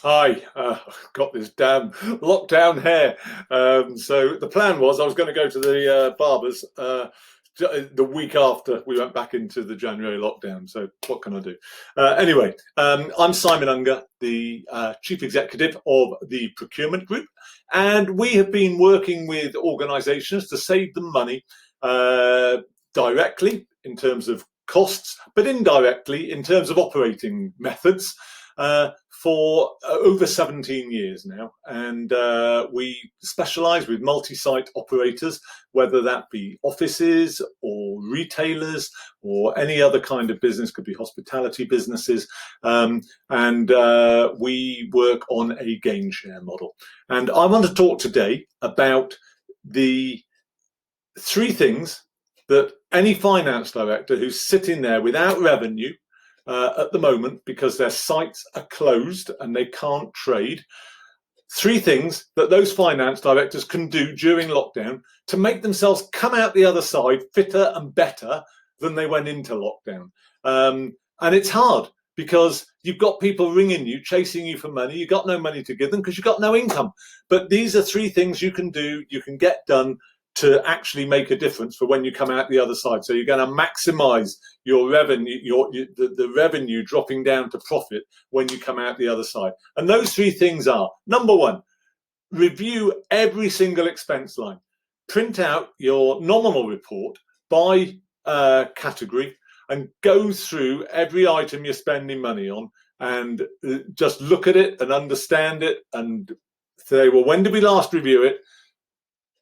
Hi, got this damn lockdown hair. So the plan was I was going to go to the barber's the week after we went back into the January lockdown. So what can I do? Anyway, I'm Simon Unger, the Chief Executive of the Procurement Group, and we have been working with organisations to save them money directly in terms of costs, but indirectly in terms of operating methods. For over 17 years now, and we specialise with multi-site operators, whether that be offices or retailers or any other kind of business, could be hospitality businesses, and we work on a gain share model. And I want to talk today about the three things that any finance director who's sitting there without revenue at the moment because their sites are closed and they can't trade. Three things that those finance directors can do during lockdown to make themselves come out the other side fitter and better than they went into lockdown. And it's hard because you've got people ringing you, chasing you for money. You've got no money to give them because you've got no income. But these are three things you can do, you can get done to actually make a difference for when you come out the other side. So you're going to maximize your revenue, the revenue dropping down to profit when you come out the other side. And those three things are: number one, review every single expense line. Print out your nominal report by category and go through every item you're spending money on and just look at it and understand it and say, well, when did we last review it?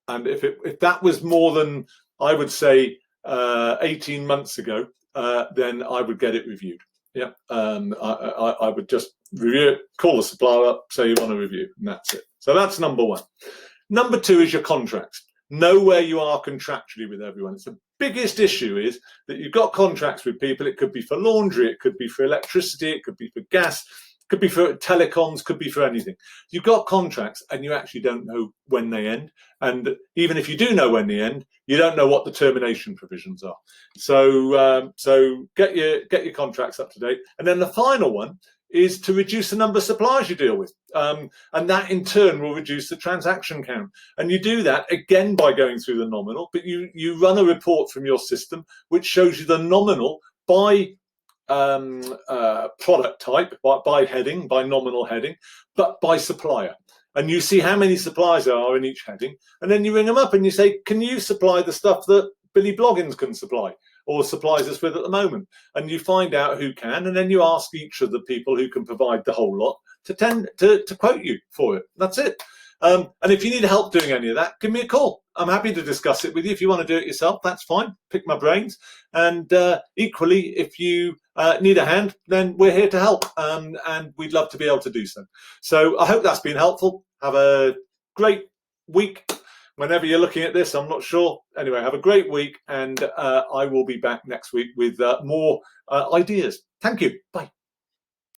And if that was more than, I would say, 18 months ago, then I would get it reviewed. Yeah, I would just review it, call the supplier up, say you want to review, and that's it. So that's number one. Number two is your contracts. Know where you are contractually with everyone. It's the biggest issue is that you've got contracts with people. It could be for laundry, it could be for electricity, it could be for gas, could be for telecoms, could be for anything. You've got contracts and you actually don't know when they end. And even if you do know when they end, you don't know what the termination provisions are. So get your contracts up to date. And then the final one is to reduce the number of suppliers you deal with. And that in turn will reduce the transaction count. And you do that again by going through the nominal, but you run a report from your system which shows you the nominal by product type, by heading, by nominal heading, but by supplier. And you see how many suppliers there are in each heading, and then you ring them up and you say, can you supply the stuff that Billy Bloggins can supply or supplies us with at the moment? And you find out who can, and then you ask each of the people who can provide the whole lot to quote you for it. That's it. And if you need help doing any of that, give me a call. I'm happy to discuss it with you. If you want to do it yourself, that's fine. Pick my brains. And equally, if you need a hand, then we're here to help. And we'd love to be able to do so. So I hope that's been helpful. Have a great week. Whenever you're looking at this, I'm not sure. Anyway, have a great week. And I will be back next week with more ideas. Thank you. Bye.